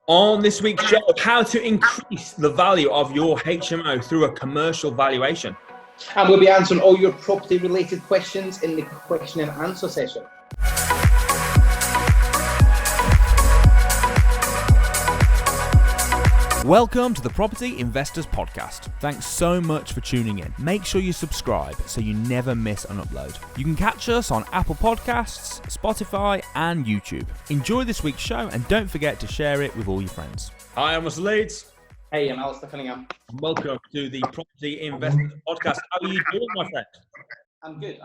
On this week's show, how to increase the value of your HMO through a commercial valuation. And we'll be answering all your property related questions in the question and answer session. Welcome to the Property Investors Podcast. Thanks so much for tuning in. Make sure you subscribe so you never miss an upload. You can catch us on Apple Podcasts, Spotify and YouTube. Enjoy this week's show and don't forget to share it with all your friends. Hi, I'm Leeds. Hey, I'm Alasdair Cunningham. Welcome to the Property Investors Podcast. How are you doing, my friend? I'm good.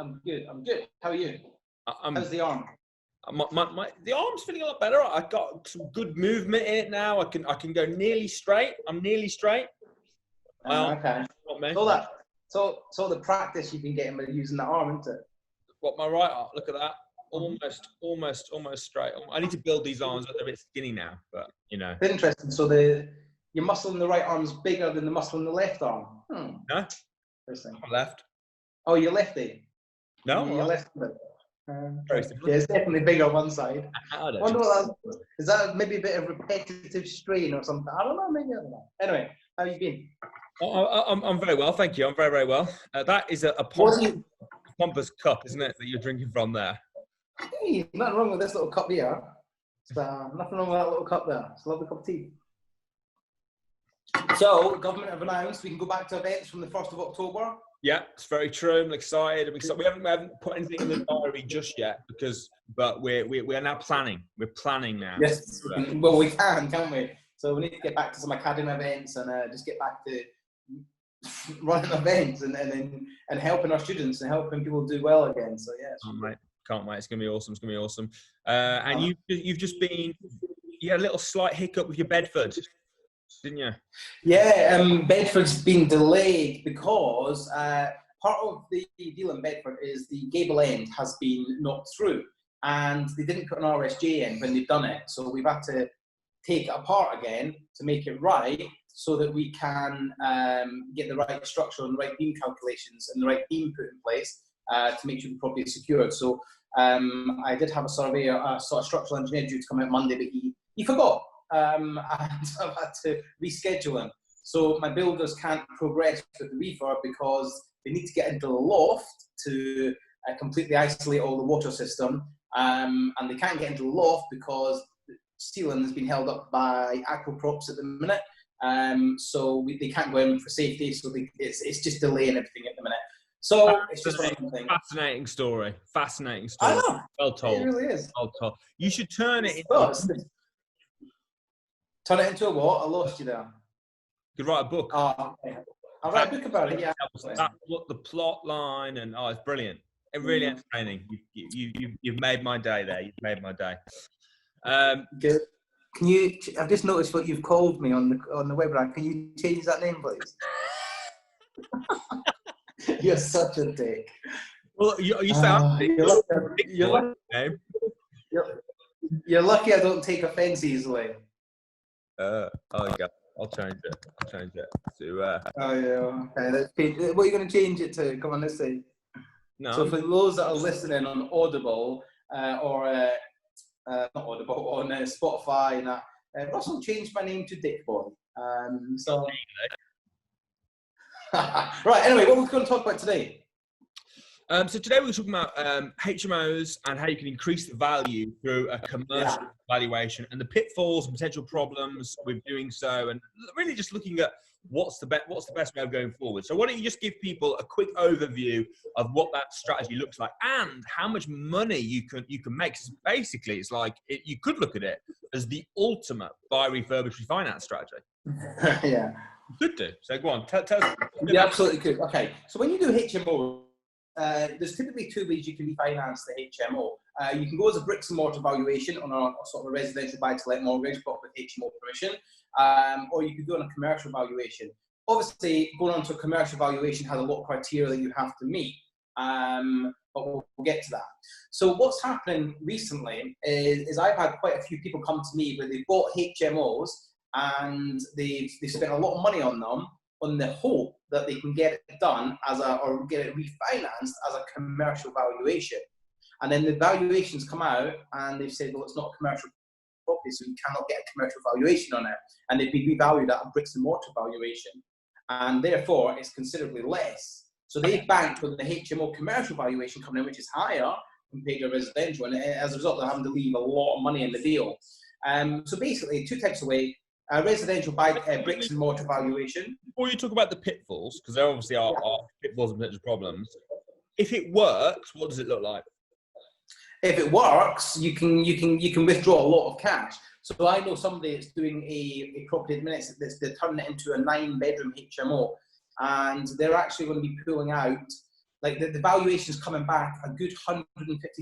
How are you? How's the arm? The arm's feeling a lot better. I've got some good movement in it now. I can go nearly straight. I'm nearly straight. Okay. So the practice you've been getting by using that arm, isn't it? What, my right arm? Look at that. Almost straight. I need to build these arms. They're a bit skinny now, but you know. It's interesting. So your muscle in the right arm is bigger than the muscle in the left arm. No. Interesting. I'm left. Oh, you're lefty. No. You're left-handed. It's definitely big on one side. Wonder what is that? Maybe a bit of repetitive strain or something. I don't know. Anyway, how you been? I'm very well, thank you. I'm very, very well. That is a pompous cup, isn't it, that you're drinking from there? Hey, nothing wrong with this little cup here. Nothing wrong with that little cup there. It's a lovely cup of tea. So, government have announced we can go back to events from the 1st of October. Yeah, it's very true. I'm excited. We haven't put anything in the diary just yet but we are now planning. We're planning now. Yes, well we can't we? So we need to get back to some academy events and just get back to running events and helping our students and helping people do well again. So yeah, can't wait. It's gonna be awesome. And you've just been, you had a little slight hiccup with your Bedford, didn't you? Yeah, Bedford's been delayed because part of the deal in Bedford is the gable end has been knocked through and they didn't put an RSJ in when they've done it. So we've had to take it apart again to make it right so that we can get the right structure and the right beam calculations and the right beam put in place to make sure the property is secured. So I did have a surveyor, a structural engineer due to come out Monday, but he forgot. And I've had to reschedule him. So my builders can't progress with the refurb because they need to get into the loft to completely isolate all the water system. And they can't get into the loft because the ceiling has been held up by aquaprops at the minute. So they can't go in for safety. So it's just delaying everything at the minute. So it's just one thing. Fascinating story. I know. Well told. It really is. Well told. You should turn it into... Turn it into a what? I lost you there. You could write a book. Oh, okay. I'll write a book about it, yeah. That's what the plot line and it's brilliant. It's really entertaining. You've made my day there. You've made my day. Good. Can you? I've just noticed what you've called me on the webinar. Can you change that name, please? You're such a dick. Well, you sound. You're lucky I don't take offence easily. I'll change it to. Oh yeah. Okay. What are you going to change it to? Come on, let's see. No. So for those that are listening on Audible or not Audible on Spotify and that, Russell changed my name to Dick Boy. So. Right. Anyway, what we're going to talk about today. So today we're talking about HMOs and how you can increase the value through a commercial valuation and the pitfalls and potential problems with doing so, and really just looking at what's the best way of going forward. So why don't you just give people a quick overview of what that strategy looks like and how much money you can make. So basically, it's like you could look at it as the ultimate buy, refurbish, refinance strategy. Yeah. You could do. So go on, tell us. You absolutely could. Okay. So when you do HMO, there's typically two ways you can refinance the HMO. You can go as a bricks and mortar valuation on a sort of a residential buy-to-let mortgage, but with HMO permission, or you could go on a commercial valuation. Obviously, going on to a commercial valuation has a lot of criteria that you have to meet, but we'll get to that. So what's happening recently is I've had quite a few people come to me where they've bought HMOs and they've spent a lot of money on them on the hope that they can get it done or get it refinanced as a commercial valuation. And then the valuations come out and they've said, well, it's not a commercial property, so you cannot get a commercial valuation on it, and they'd be revalued at a bricks and mortar valuation, and therefore it's considerably less. So they banked with the HMO commercial valuation coming in, which is higher compared to residential, and as a result, they're having to leave a lot of money in the deal. So basically, two types of way: residential by bricks and mortar valuation. Before you talk about the pitfalls, because there obviously are pitfalls and potential problems, if it works, what does it look like? If it works, you can withdraw a lot of cash. So I know somebody that's doing a property at the minute they're turning it into a 9-bedroom HMO, and they're actually going to be pulling out, like the valuation's coming back a good £150,000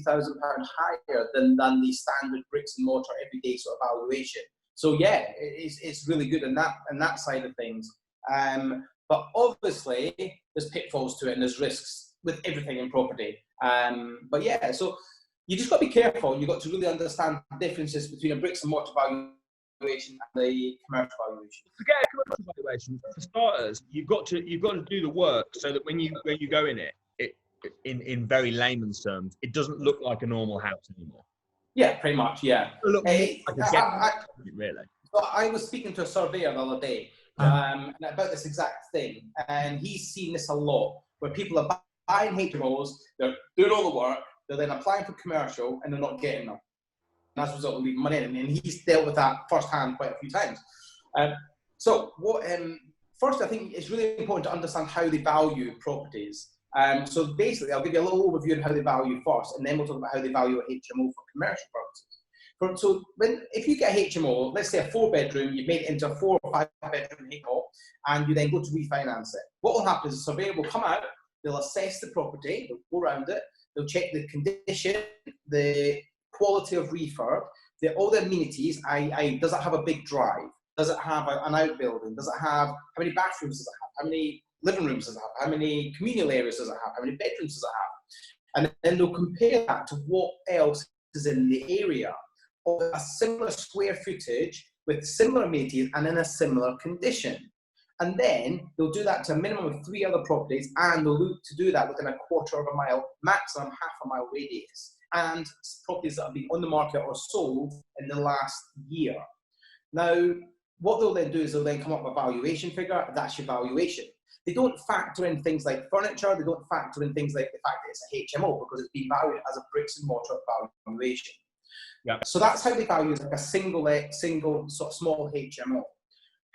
higher than the standard bricks and mortar everyday sort of valuation. So yeah, it's really good in that side of things. But obviously there's pitfalls to it and there's risks with everything in property. But yeah, so you just got to be careful. You've got to really understand the differences between a bricks and mortar valuation and the commercial valuation. To get a commercial valuation, for starters, you've got to do the work so that when you go in it, in very layman's terms, it doesn't look like a normal house anymore. Yeah, pretty much. Yeah. Really. So I was speaking to a surveyor the other day about this exact thing, and he's seen this a lot, where people are buying HMOs, they're doing all the work, they're then applying for commercial, and they're not getting them. And as a result of leaving money in, and he's dealt with that firsthand quite a few times. So what? First, I think it's really important to understand how they value properties. So basically, I'll give you a little overview of how they value first, and then we'll talk about how they value a HMO for commercial purposes. So if you get a HMO, let's say a 4-bedroom, you've made it into a 4 or 5-bedroom HMO, and you then go to refinance it. What will happen is a surveyor will come out, they'll assess the property, they'll go around it, they'll check the condition, the quality of refurb, all the amenities, does it have a big drive? Does it have an outbuilding? Does it have, how many bathrooms does it have? How many living rooms does it have? How many communal areas does it have? How many bedrooms does it have? And then they'll compare that to what else is in the area of a similar square footage with similar amenities and in a similar condition. And then they'll do that to a minimum of 3 other properties, and they'll look to do that within a quarter of a mile, maximum half a mile radius, and properties that have been on the market or sold in the last year. Now, what they'll then do is they'll then come up with a valuation figure. That's your valuation. They don't factor in things like furniture. They don't factor in things like the fact that it's a HMO, because it's been valued as a bricks and mortar valuation. Yeah. So that's how they value like a single sort of small HMO.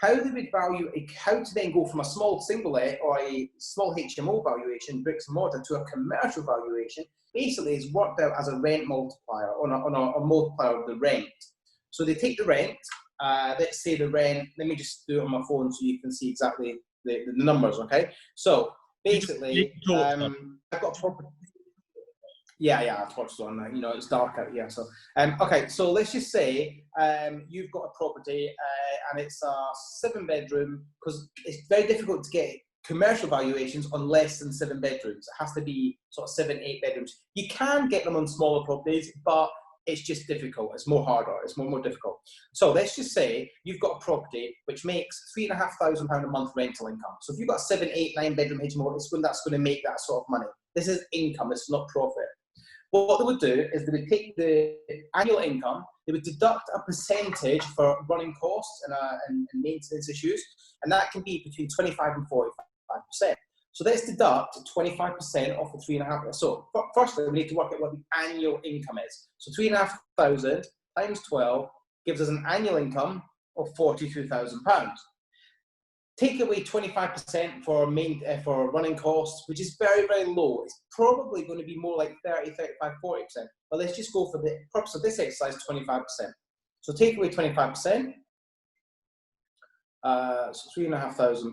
How they would value how to then go from a small single-let or a small HMO valuation, bricks and mortar, to a commercial valuation, basically is worked out as a rent multiplier, on a multiplier of the rent. So they take the rent, let's say the rent, let me just do it on my phone so you can see exactly the numbers, okay? So basically, I've got a property. Yeah, I've touched on that. You know, it's dark out here. So, okay, so let's just say you've got a property and it's a 7-bedroom, because it's very difficult to get commercial valuations on less than 7 bedrooms. It has to be sort of 7, 8 bedrooms. You can get them on smaller properties, but it's just difficult. It's more harder. It's more difficult. So let's just say you've got a property which makes £3,500 a month rental income. So if you've got a 7, 8, 9-bedroom HMO, that's going to make that sort of money. This is income. It's not profit. What they would do is they would take the annual income, they would deduct a percentage for running costs and maintenance issues, and that can be between 25 and 45%. So let's deduct 25% off the 3.5. So firstly, we need to work out what the annual income is. So 3,500 times 12 gives us an annual income of £42,000. Take away 25% for running costs, which is very, very low. It's probably going to be more like 30, 35, 40%. But let's just go for the purpose of this exercise, 25%. So take away 25%. So £3,500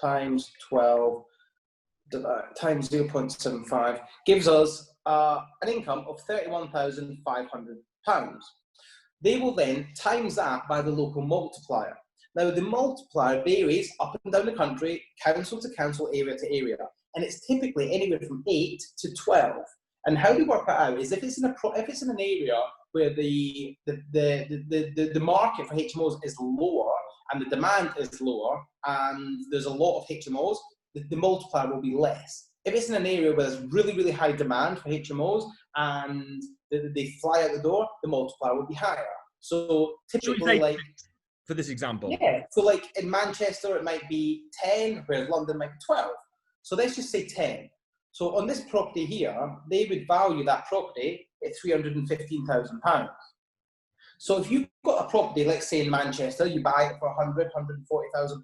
times 12 times 0.75 gives us an income of £31,500. They will then times that by the local multiplier. Now, the multiplier varies up and down the country, council to council, area to area, and it's typically anywhere from 8 to 12. And how they work that out is if it's in an area where the market for HMOs is lower and the demand is lower, and there's a lot of HMOs, the multiplier will be less. If it's in an area where there's really, really high demand for HMOs and they fly out the door, the multiplier would be higher. So typically, like, for this example, yeah, so like in Manchester, it might be 10, whereas London might be 12. So let's just say 10. So on this property here, they would value that property at £315,000. So if you've got a property, let's say in Manchester, you buy it for £140,000,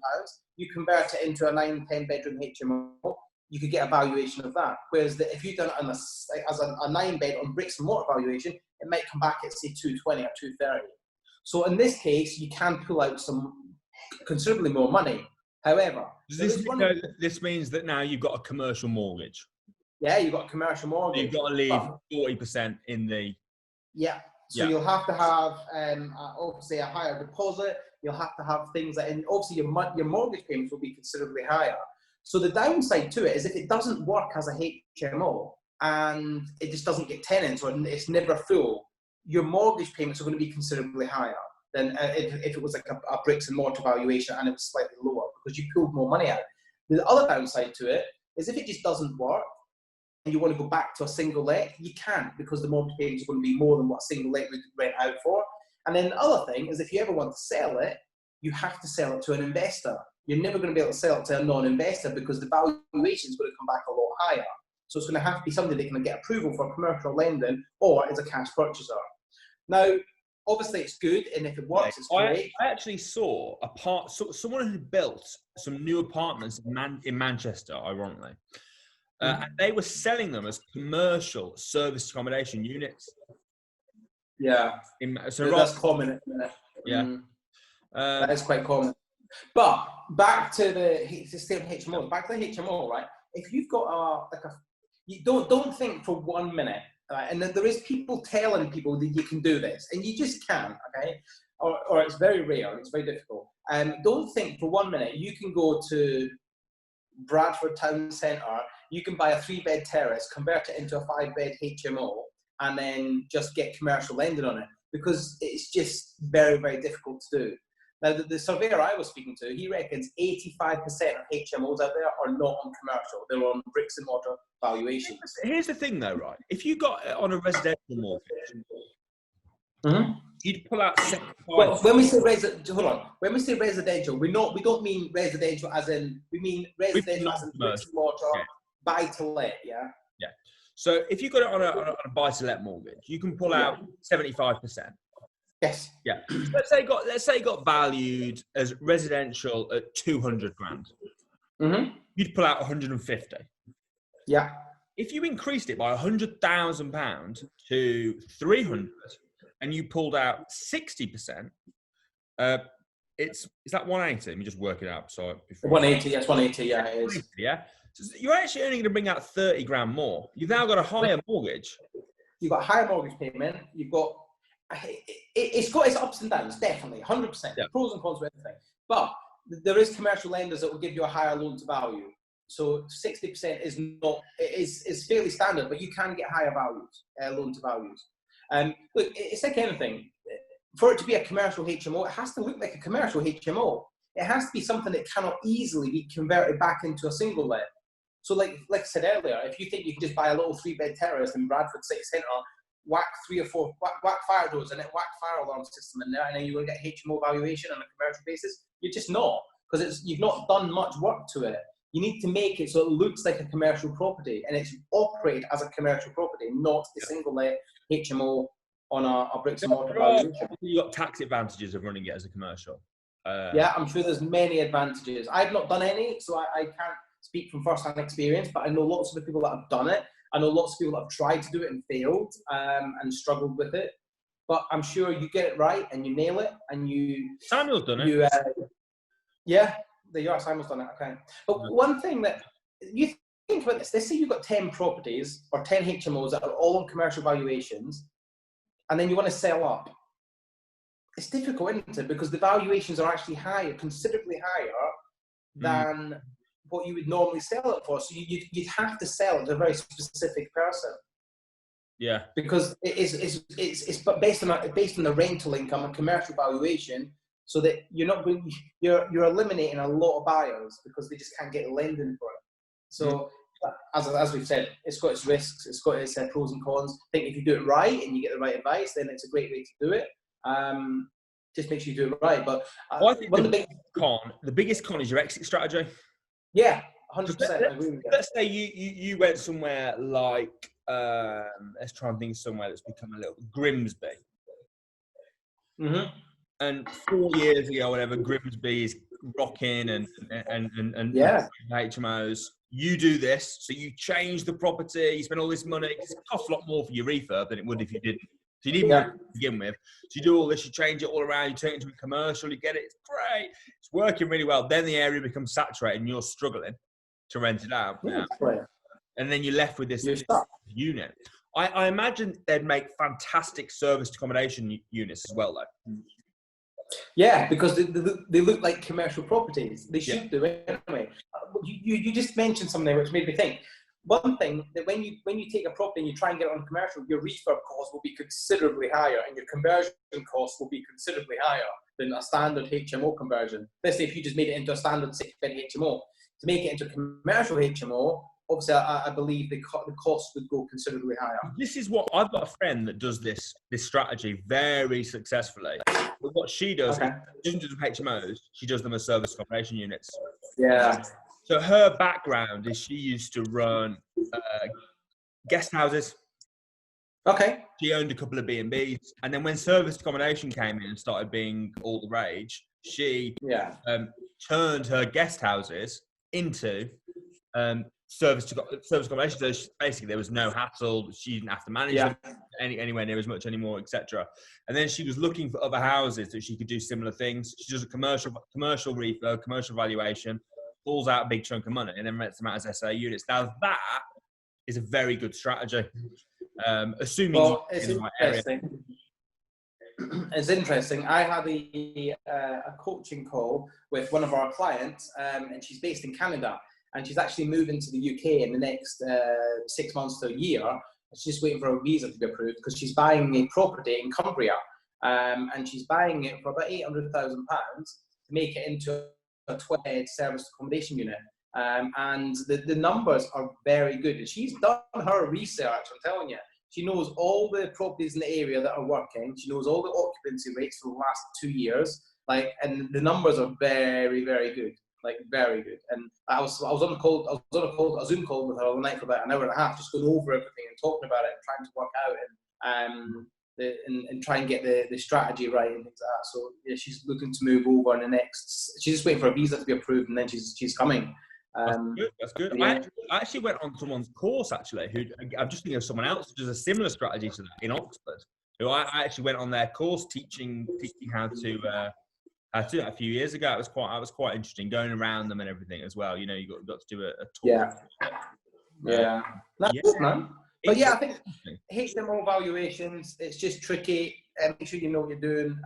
you convert it into a 9-10 bedroom HMO, you could get a valuation of that. Whereas if you've done it as a 9-bed on bricks and mortar valuation, it might come back at say 220 or 230. So in this case, you can pull out some considerably more money. However, this means that now you've got a commercial mortgage. Yeah, you've got a commercial mortgage. You've got to leave 40% in the... Yeah. So you'll have to have, obviously, a higher deposit. You'll have to have things that, and obviously your mortgage payments will be considerably higher. So the downside to it is if it doesn't work as a HMO and it just doesn't get tenants or it's never full, your mortgage payments are going to be considerably higher than if it was like a bricks and mortar valuation and it was slightly lower because you pulled more money out. The other downside to it is if it just doesn't work, and you want to go back to a single let, you can't because the mortgage payments are going to be more than what a single let would rent out for. And then the other thing is if you ever want to sell it, you have to sell it to an investor. You're never going to be able to sell it to a non-investor because the valuation is going to come back a lot higher. So it's going to have to be somebody that can get approval for commercial lending or is a cash purchaser. Now, obviously it's good, and if it works, it's great. I actually saw someone who built some new apartments in Manchester, ironically. And they were selling them as commercial service accommodation units. Yeah. So that's common at the minute. Yeah. That is quite common. But back to the HMO. Back to the HMO, right? If you've got you don't think for 1 minute, right? And then there is people telling people that you can do this, and you just can't, okay? Or it's very rare. It's very difficult. Don't think for 1 minute you can go to Bradford Town Centre. You can buy a 3-bed terrace, convert it into a 5-bed HMO, and then just get commercial lending on it because it's just very, very difficult to do. Now, the surveyor I was speaking to, he reckons 85% of HMOs out there are not on commercial. They're on bricks and mortar valuations. Here's the thing, though, right? If you got it on a residential mortgage, you'd pull out 75%. Well, when we say residential, we don't mean residential as in we mean residential as in bricks and mortar, buy to let. Yeah. Yeah. So if you got it on a buy to let mortgage, you can pull out 75%. Yes. Yeah. Let's say it got valued as residential at 200 grand. You'd pull out 150. Yeah. If you increased it by £100,000 to 300, and you pulled out 60%, is that 180? Let me just work it out. So 180, yes, 180, yeah, it is. Yeah. So you're actually only going to bring out 30 grand more. You've now got a higher mortgage. You've got a higher mortgage payment. You've got it's got its ups and downs, definitely, 100%. Yeah. Pros and cons with everything. But there is commercial lenders that will give you a higher loan to value. So 60% is fairly standard, but you can get higher values, loan to values. Look, it's like anything. For it to be a commercial HMO, it has to look like a commercial HMO. It has to be something that cannot easily be converted back into a single let. So like I said earlier, if you think you can just buy a little 3-bed terrace in Bradford City Centre, whack 3 or 4, whack fire doors in it, whack fire alarm system in there, and then you're going to get HMO valuation on a commercial basis, you're just not, because you've not done much work to it. You need to make it so it looks like a commercial property, and it's operated as a commercial property, not a single let HMO on a bricks and mortar valuation. You've got tax advantages of running it as a commercial. Yeah, I'm sure there's many advantages. I've not done any, so I can't speak from first-hand experience, but I know lots of the people that have done it. I know lots of people that have tried to do it and failed and struggled with it. But I'm sure you get it right and you nail it and you... Samuel's done it. Yeah, there you are. Samuel's done it. Okay. But one thing that... You think about this. Let's say you've got 10 properties or 10 HMOs that are all on commercial valuations and then you want to sell up. It's difficult, isn't it? Because the valuations are actually higher, considerably higher than... what you would normally sell it for. So you'd have to sell it to a very specific person. Yeah. Because it's based on the rental income and commercial valuation, so that you're eliminating a lot of buyers because they just can't get lending for it. So as we've said, it's got its risks, it's got its pros and cons. I think if you do it right and you get the right advice, then it's a great way to do it. Just make sure you do it right. But I think the biggest con is your exit strategy. Yeah, 100%. Let's say you went somewhere like, let's try and think somewhere that's become a little Grimsby. Mm-hmm. And 4 years ago, whatever, Grimsby is rocking and HMOs. You do this, so you change the property, you spend all this money. It costs a lot more for your refurb than it would if you didn't. So you need more to begin with. So you do all this, you change it all around, you turn it into a commercial, you get it, it's great. It's working really well. Then the area becomes saturated and you're struggling to rent it out. And then you're left with this unit. I imagine they'd make fantastic serviced accommodation units as well, though. Yeah, because they look like commercial properties. They should do it anyway. You just mentioned something there which made me think. One thing, that when you take a property and you try and get it on commercial, your refurb cost will be considerably higher and your conversion cost will be considerably higher than a standard HMO conversion. Let's say if you just made it into a standard 6-bed HMO. To make it into a commercial HMO, obviously I believe the cost would go considerably higher. This is what, I've got a friend that does this strategy very successfully. But what she does, she doesn't do HMOs, she does them as service accommodation units. Yeah. So her background is she used to run guest houses. Okay. She owned a couple of B&Bs. And then when service accommodation came in and started being all the rage, she turned her guest houses into service accommodation. So basically there was no hassle. She didn't have to manage them anywhere near as much anymore, etc. And then she was looking for other houses that she could do similar things. She does a commercial refurb, commercial valuation, pulls out a big chunk of money, and then rents them out as SA units. Now that is a very good strategy. Assuming it's in the right area. It's interesting. I had a coaching call with one of our clients, and she's based in Canada, and she's actually moving to the UK in the next 6 months to a year. She's just waiting for a visa to be approved because she's buying a property in Cumbria, and she's buying it for about £800,000 to make it into a 12-bed service accommodation unit. And the numbers are very good. And she's done her research, I'm telling you. She knows all the properties in the area that are working. She knows all the occupancy rates for the last 2 years. And the numbers are very, very good. Very good. And I was on a Zoom call with her all night for about an hour and a half, just going over everything and talking about it and trying to work out and try and get the strategy right and things like that. So yeah, she's looking to move over in the next. She's just waiting for a visa to be approved, and then she's coming. That's good. Yeah. I actually went on someone's course who I'm just thinking of someone else who does a similar strategy to that in Oxford. Who I actually went on their course teaching how to do that a few years ago. It was quite interesting going around them and everything as well. You know, you got to do a tour. Yeah. That's good, man. But yeah, I think HMO valuations, it's just tricky. Make sure you know what you're doing,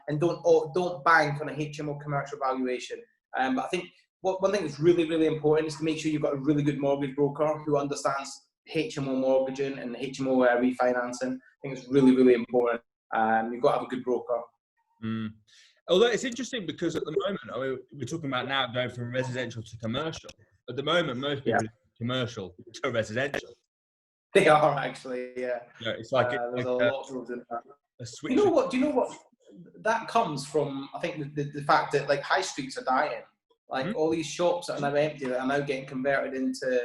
and don't bank on a HMO commercial valuation. But I think one thing that's really, really important is to make sure you've got a really good mortgage broker who understands HMO mortgaging and HMO refinancing. I think it's really, really important. You've got to have a good broker. Although it's interesting because at the moment, we're talking about now going from residential to commercial. At the moment, most people are commercial to residential. They are actually, yeah. It's like there's a lot of that. A switch. Do you know what? That comes from, I think, the fact that high streets are dying. All these shops that are now empty that are now getting converted into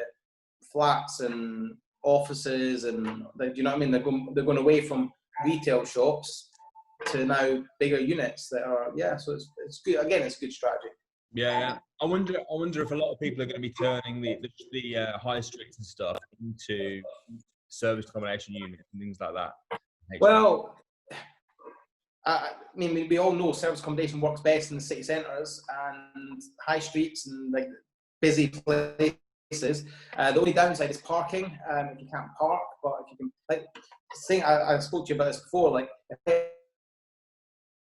flats and offices, and do you know what I mean? They're going away from retail shops to now bigger units that are So it's good. Again, it's a good strategy. Yeah. I wonder if a lot of people are going to be turning the high streets and stuff into service accommodation units and things like that. Well, I mean, we all know service accommodation works best in the city centres and high streets and busy places. The only downside is parking. If you can't park, but if you can, I spoke to you about this before. If I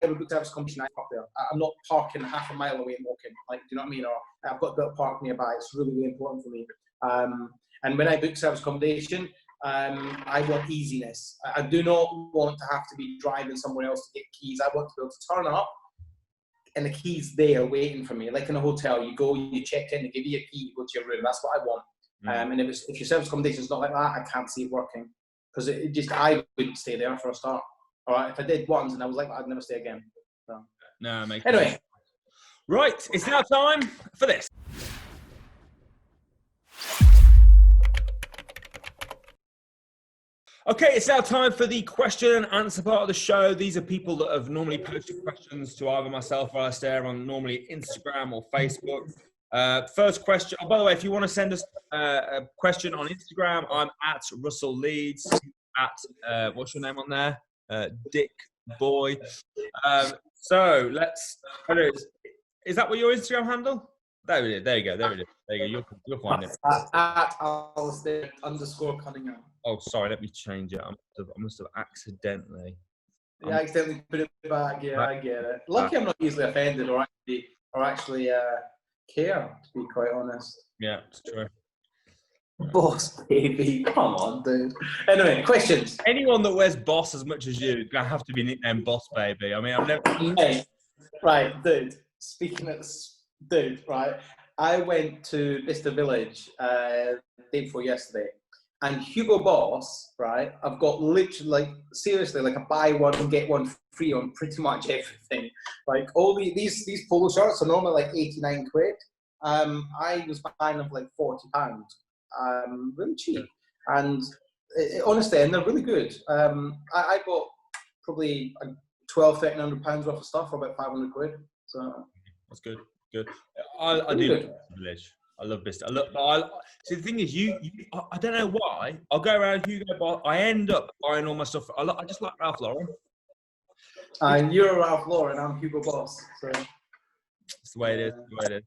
ever book service accommodation, I park there. I'm not parking half a mile away and walking. Do you know what I mean? Or I've got a bit of park nearby. It's really, really important for me. And when I book service accommodation, I want easiness. I do not want to have to be driving somewhere else to get keys. I want to be able to turn up and the key's there waiting for me. Like in a hotel, you go, you check in, they give you a key, you go to your room. That's what I want. And if your service accommodation is not like that, I can't see it working, because I wouldn't stay there for a start. All right, if I did once and I was like that, I'd never stay again. So. No, makes anyway. sense. Right, it's now time for this. Okay, it's now time for the question and answer part of the show. These are people that have normally posted questions to either myself or Alasdair on normally Instagram or Facebook. First question. Oh, by the way, if you want to send us a question on Instagram, I'm at Russell Leeds, at, what's your name on there? Dick Boy. So let's, is that what your Instagram handle? There it is. There you go. You'll find it. At Alasdair _Cunningham. Oh, sorry. Let me change it. I must have accidentally. Yeah, I accidentally put it back. Yeah, I get it. Lucky I'm not easily offended or actually care, to be quite honest. Yeah, it's true. Boss baby, come on, dude. Anyway, questions. Anyone that wears Boss as much as you is gonna have to be nicknamed Boss Baby. I mean, I've never. Hey, right, dude. Speaking of dude, right? I went to Bicester Village the day before yesterday, and Hugo Boss, right? I've got literally, seriously, like a buy one get one free on pretty much everything. Like all these polo shirts are normally like 89 quid. I was buying them for like £40. Really cheap, and honestly, and they're really good. I bought probably £1,200-1,300 worth of stuff for about 500 quid. So that's good. Good. I do love Village. I love Bicester. See, the thing is, I don't know why. I'll go around Hugo Boss. I end up buying all my stuff. I just like Ralph Lauren. And you're Ralph Lauren. I'm Hugo Boss. So. It's the way it is.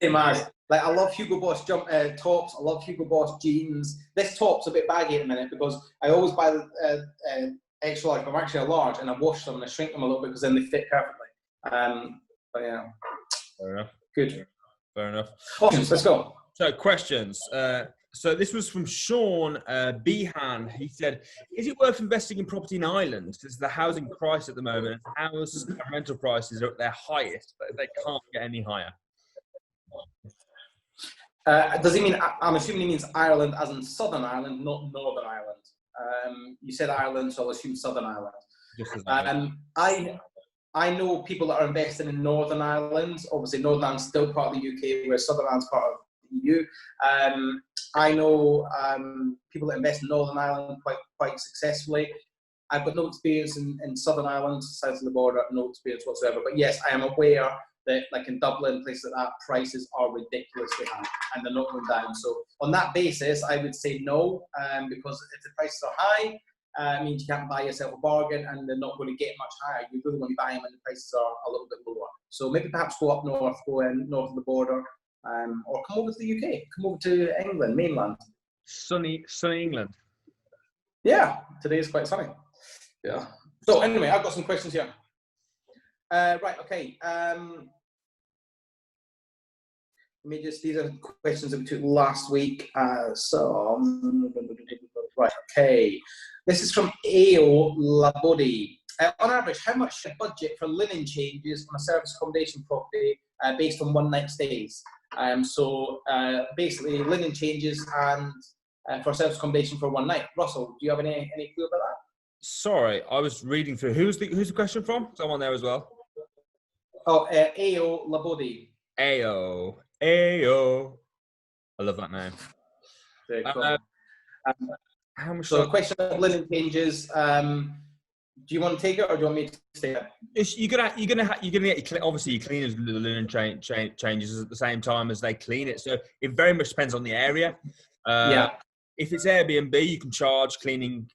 Same as. Like, I love Hugo Boss tops. I love Hugo Boss jeans. This top's a bit baggy at the minute because I always buy the extra large, but I'm actually a large, and I wash them and I shrink them a little bit because then they fit perfectly. But yeah. Fair enough. Good. Fair enough. Questions, let's go. So questions. So this was from Sean Behan. He said, is it worth investing in property in Ireland? Because the housing price at the moment, house and rental prices are at their highest, but they can't get any higher. Does he mean, I'm assuming he means Ireland as in Southern Ireland, not Northern Ireland. You said Ireland, so I'll assume Southern Ireland. Just as I know people that are investing in Northern Ireland. Obviously, Northern Ireland's still part of the UK, whereas Southern Ireland's part of the EU. I know people that invest in Northern Ireland quite successfully. I've got no experience in Southern Ireland, south of the border, no experience whatsoever. But yes, I am aware that, like in Dublin, places like that, prices are ridiculously high and they're not going down. So on that basis, I would say no, because if the prices are high, it means you can't buy yourself a bargain, and they're not going to get much higher. You really want to buy them when the prices are a little bit lower. So maybe perhaps go up north, north of the border, or come over to the UK, come over to England, mainland. Sunny England. Yeah, today is quite sunny. Yeah. So anyway, I've got some questions here. Right, okay. These are questions that we took last week. Right, okay. This is from Ao Labodi. On average, how much should budget for linen changes on a service accommodation property based on one night stays? Basically, linen changes and for service accommodation for one night. Russell, do you have any clue about that? Sorry, I was reading through. Who's the question from? Someone there as well. Oh, Ao Labodi. Ao. I love that name. Very cool. How much? So, the question of linen changes. Do you want to take it, or do you want me to stay there? You're gonna get obviously your cleaners do the linen changes at the same time as they clean it. So it very much depends on the area. Yeah. If it's Airbnb, you can charge cleaning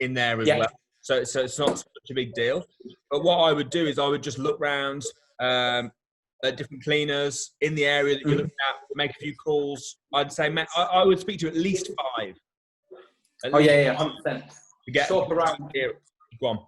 in there as well. So it's not such a big deal. But what I would do is I would just look round at different cleaners in the area that you're looking at, make a few calls. I'd say I would speak to at least 5. Oh yeah, 100%. Shop around here. Go on.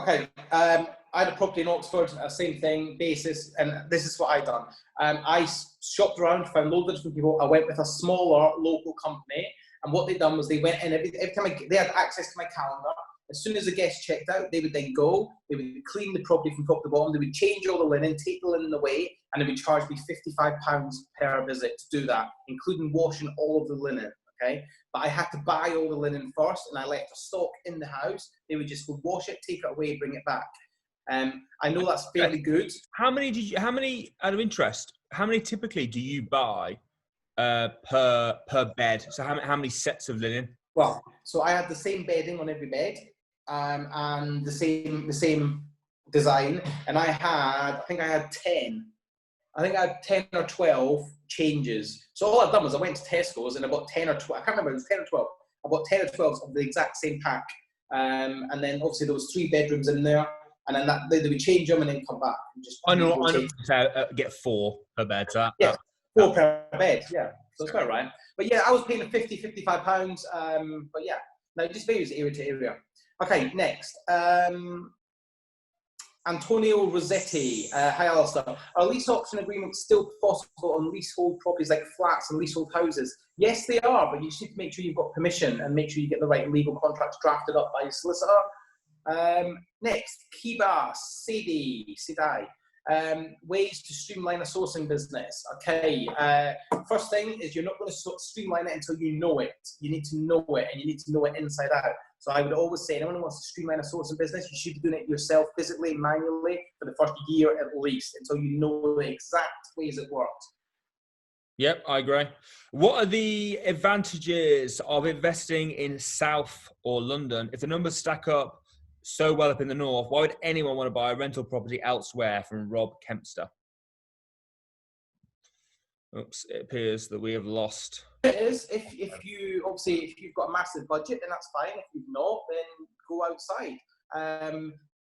Okay, I had a property in Oxford, same thing, basis, and this is what I done. I shopped around, found loads of different people. I went with a smaller local company, and what they done was they went in every time they had access to my calendar. As soon as the guests checked out, they would then go, they would clean the property from top to bottom, they would change all the linen, take the linen away, and they would charge me £55 per visit to do that, including washing all of the linen, okay? But I had to buy all the linen first, and I left a stock in the house. They would just go wash it, take it away, bring it back. I know that's fairly good. How many, out of interest, how many typically do you buy per bed? So how many sets of linen? Well, so I had the same bedding on every bed, and the same design, and I think I had 10 or 12 changes. So all I've done was I went to Tesco's and I bought 10 or 12, I can't remember, it was 10 or 12. I bought 10 or 12 of the exact same pack. And then obviously there was 3 bedrooms in there, and then they would change them and then come back. And just I know, get 4 per bed. So yeah, 4 per bed, yeah. So it's about right. But yeah, I was paying £55. But yeah, no, it just varies area to area. Okay, next. Antonio Rossetti. Hi, Alasdair. Are lease option agreements still possible on leasehold properties like flats and leasehold houses? Yes, they are, but you just need to make sure you've got permission and make sure you get the right legal contracts drafted up by your solicitor. Next, Kiba Sidai. Ways to streamline a sourcing business. Okay, first thing is you're not going to streamline it until you know it. You need to know it, and you need to know it inside out. So I would always say anyone who wants to streamline a sourcing business, you should be doing it yourself, physically, manually, for the first year at least, until you know the exact ways it works. Yep, I agree. What are the advantages of investing in South or London? If the numbers stack up so well up in the north, why would anyone want to buy a rental property elsewhere? From Rob Kempster. Oops, it appears that we have lost. It is. If you've got a massive budget, then that's fine. If you've not, then go outside.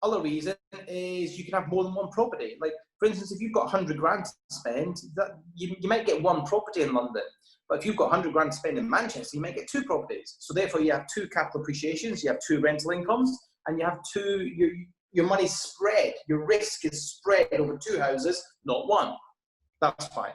Other reason is you can have more than one property. Like, for instance, if you've got 100 grand to spend, that you might get one property in London. But if you've got 100 grand to spend in Manchester, you might get 2 properties. So therefore, you have 2 capital appreciations, you have 2 rental incomes, and you have 2, your money's spread. Your risk is spread over 2 houses, not 1. That's fine.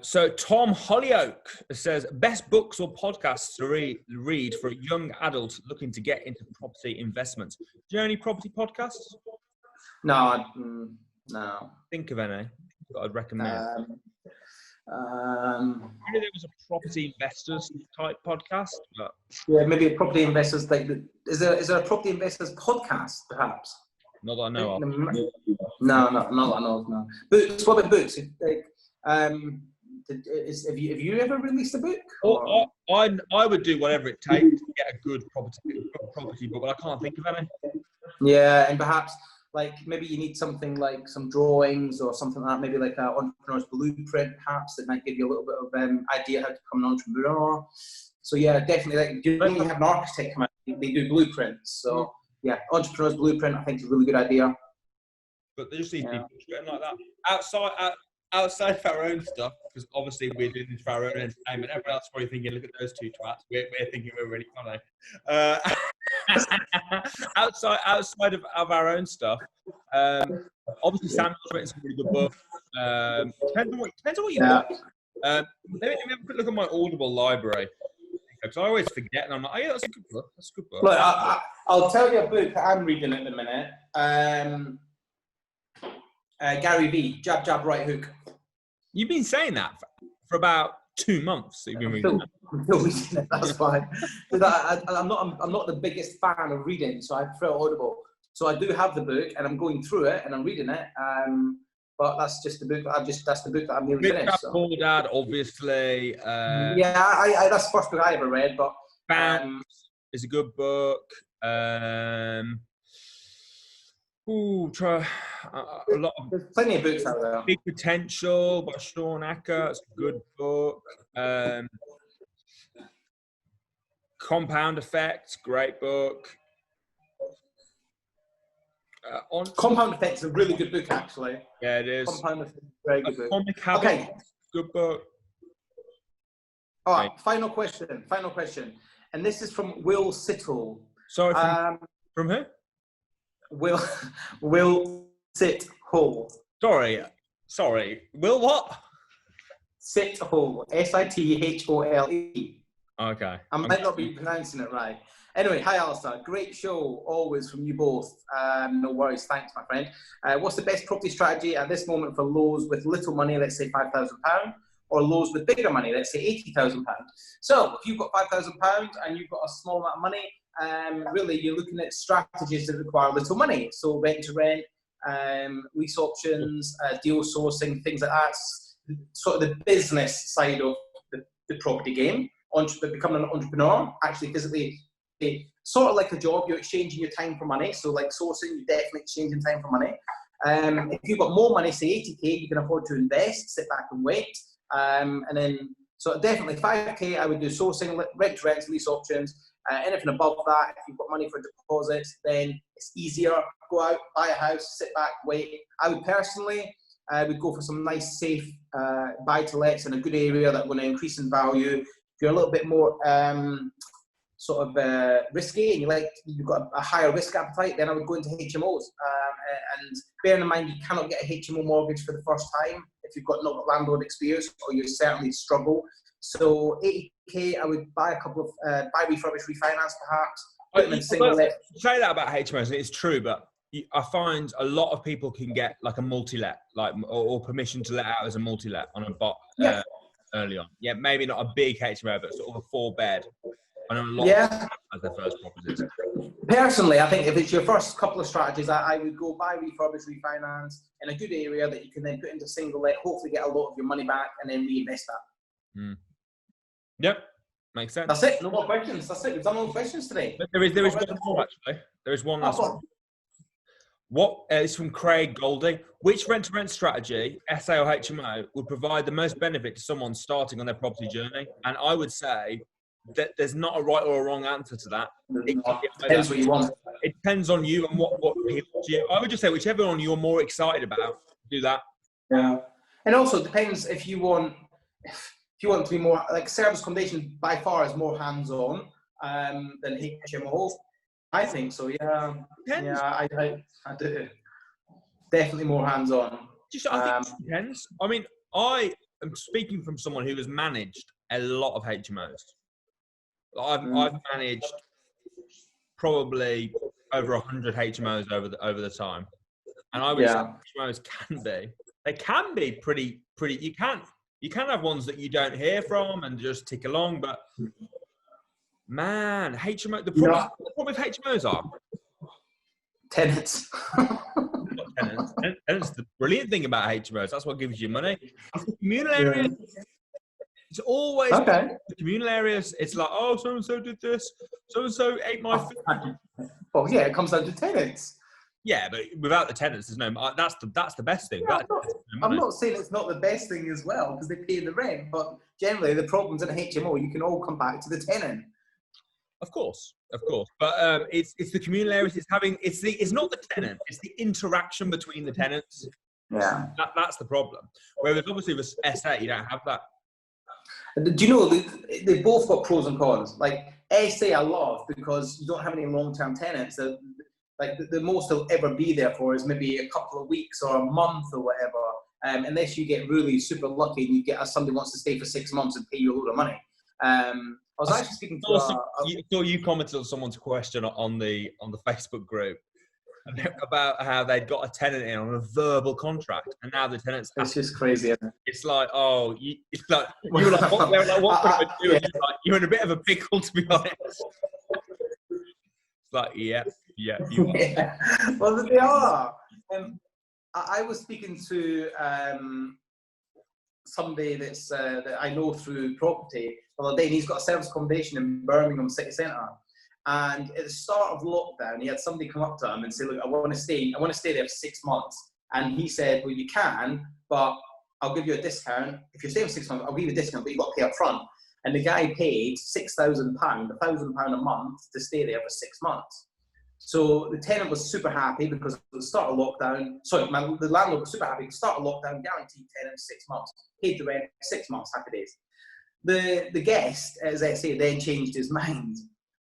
So Tom Hollyoak says, best books or podcasts to read for a young adult looking to get into property investments. Do you know any property podcasts? No. Think of any that I'd recommend. Maybe there was a property investors type podcast, but yeah, maybe a property investors like. Is there a property investors podcast perhaps? Not that I know of. No, not that I know of. No. Books. What about books? Like, have you ever released a book? I would do whatever it takes to get a good property book, but I can't think of any. Yeah, and perhaps like maybe you need something like some drawings or something like that, maybe like an entrepreneur's blueprint, perhaps, that might give you a little bit of idea how to become an entrepreneur. So yeah, definitely. Like, you don't even have an architect come out; they do blueprints. So yeah, entrepreneur's blueprint, I think, is a really good idea. But there's these people getting like that outside of our own stuff, because obviously we're doing this for our own entertainment. Everyone else is probably thinking, look at those 2 twats. We're thinking we're really funny. Outside of our own stuff, obviously Samuel's written some really good books. Depends on what you want. Let me have a quick look at my Audible library, because I always forget, and I'm like, oh yeah, that's a good book. Look, I'll tell you a book that I'm reading at the minute. Gary Vee, Jab Jab Right Hook. You've been saying that for about 2 months. That you've been reading that. That's fine. I'm not the biggest fan of reading, so I prefer Audible. So I do have the book, and I'm going through it, and I'm reading it. But that's just the book that's the book that I'm nearly finished. So. Poor Dad, obviously. Yeah, that's the first book I ever read. But is a good book. Try a lot of. There's plenty of books out there. Big Potential by Sean Acker. It's a good book. Compound Effect, great book. Compound Effect is a really good book, actually. Yeah, it is. Compound Effect, very good book. Atomic Habits, okay. Good book. All right, final question. And this is from Will Sittle. Sorry, from who? Will Sithole. Sorry. Will what? Sithole. Sithole. Okay. I might not be pronouncing it right. Anyway, hi Alasdair. Great show, always from you both. No worries, thanks, my friend. What's the best property strategy at this moment for lows with little money, let's say £5,000, or lows with bigger money, let's say £80,000? So, if you've got £5,000 and you've got a small amount of money, really you're looking at strategies that require little money. So, rent to rent, lease options, deal sourcing, things like that. Sort of the business side of the property game. Becoming an entrepreneur, actually physically. Sort of like a job, you're exchanging your time for money. So like sourcing, you're definitely exchanging time for money. If you've got more money, say 80k, you can afford to invest, sit back and wait. And then, so definitely 5k, I would do sourcing, rent to rent, lease options. Anything above that, if you've got money for deposits, then it's easier. Go out, buy a house, sit back, wait. I would personally, would go for some nice, safe buy-to-lets in a good area that are going to increase in value. If you're a little bit more sort of risky and you've got a higher risk appetite, then I would go into HMOs. And bearing in mind, you cannot get a HMO mortgage for the first time if you've not got landlord experience, or you certainly struggle. So 80k, I would buy a couple of buy refurbished, refinance perhaps. Put them in single let. Say that about HMOs, and it's true, but I find a lot of people can get like a multi-let, or permission to let out as a multi-let on a bot early on. Yeah, maybe not a big HMO, but sort of a 4-bed. I know a lot as their first properties. Personally, I think if it's your first couple of strategies, I would go buy, refurbish, refinance in a good area that you can then put into single let, hopefully get a lot of your money back, and then reinvest that. Yep, makes sense. That's it. No more questions. That's it. We've done all the questions today. But there is one more actually. There is one last one. What is from Craig Goldie? Which rent-to-rent strategy, SA or HMO, would provide the most benefit to someone starting on their property journey? And I would say that there's not a right or a wrong answer to that. It depends what you want. It depends on you and what appeals to you. I would just say whichever one you're more excited about, do that. Yeah, and also it depends if you want to be more like service accommodation. By far is more hands-on than HMO. I think so. Yeah, Depends. yeah, I do. Definitely more hands-on. I think it depends. I mean, I am speaking from someone who has managed a lot of HMOs. I've managed probably over 100 HMOs over the time, and I would say HMOs can be pretty. You can have ones that you don't hear from and just tick along, but man, HMO. The problem with HMOs are tenants. Not tenants. Tenants. The brilliant thing about HMOs, that's what gives you money. It's the communal areas. It's always the communal areas. It's like, oh, so and so did this. So and so ate my food. Well, yeah, it comes down to tenants. Yeah, but without the tenants, there's no. That's the best thing. Yeah, I'm not saying it's not the best thing as well, because they pay the rent. But generally, the problems in a HMO, you can all come back to the tenant. Of course. But it's the communal areas. It's not the tenant. It's the interaction between the tenants. Yeah, that's the problem. Whereas obviously with SA, you don't have that. Do you know they both got pros and cons? Like SA, I love because you don't have any long-term tenants. Like the most they'll ever be there for is maybe a couple of weeks or a month or whatever. Unless you get really super lucky and you get somebody wants to stay for 6 months and pay you a load of money. I was actually speaking to you commented on someone's question on the Facebook group about how they'd got a tenant in on a verbal contract, and now the tenants. It's just crazy, isn't it? It's like, oh, it's like you were like, what? They were like, what? You're in a bit of a pickle, to be honest. It's like, yeah, you are. Yeah. Well, they are. I was speaking to somebody that I know through property the other day, and he's got a service accommodation in Birmingham city centre. And at the start of lockdown, he had somebody come up to him and say, "Look, I want to stay there for 6 months." And he said, "Well, you can, but I'll give you a discount. If you're staying for 6 months, I'll give you a discount, but you've got to pay up front." And the guy paid £6,000, £1,000 a month to stay there for 6 months. So the tenant was super happy because at the start of lockdown, the landlord was super happy. At the start of lockdown, guaranteed tenant 6 months, paid the rent 6 months, happy days. The guest, as I say, then changed his mind,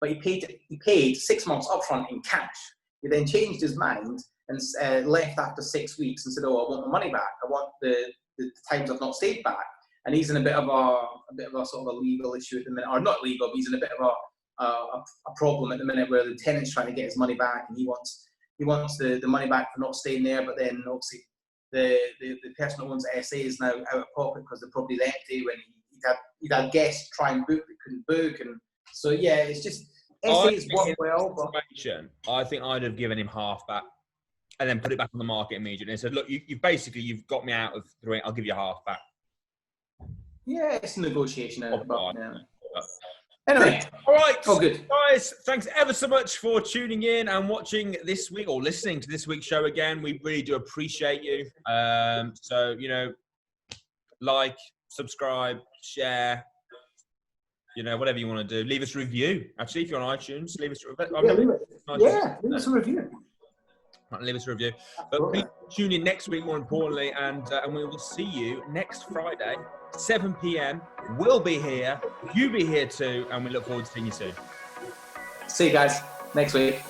but he paid 6 months upfront in cash. He then changed his mind and left after 6 weeks and said, "Oh, I want the money back. I want the times I've not stayed back." And he's in a bit of a sort of a legal issue at the minute, or not legal, but he's in a bit of problem at the minute where the tenant's trying to get his money back, and he wants the money back for not staying there, but then obviously the person who owns the SA is now out of pocket because the property's empty when he'd had guests try and book but couldn't book, and so yeah, it's just SA's worked well. But I think I'd have given him half back and then put it back on the market immediately and said, look, you've got me out of 3, I'll give you half back. Yeah, it's a negotiation. Anyway, all right, all good, guys. Thanks ever so much for tuning in and watching this week or listening to this week's show again. We really do appreciate you. So like, subscribe, share. Whatever you want to do. Leave us a review. Actually, if you're on iTunes, leave us a review. Leave us a review. Leave us a review. But please tune in next week, more importantly, and we will see you next Friday, 7 p.m. We'll be here. You be here too, and we look forward to seeing you soon. See you guys next week.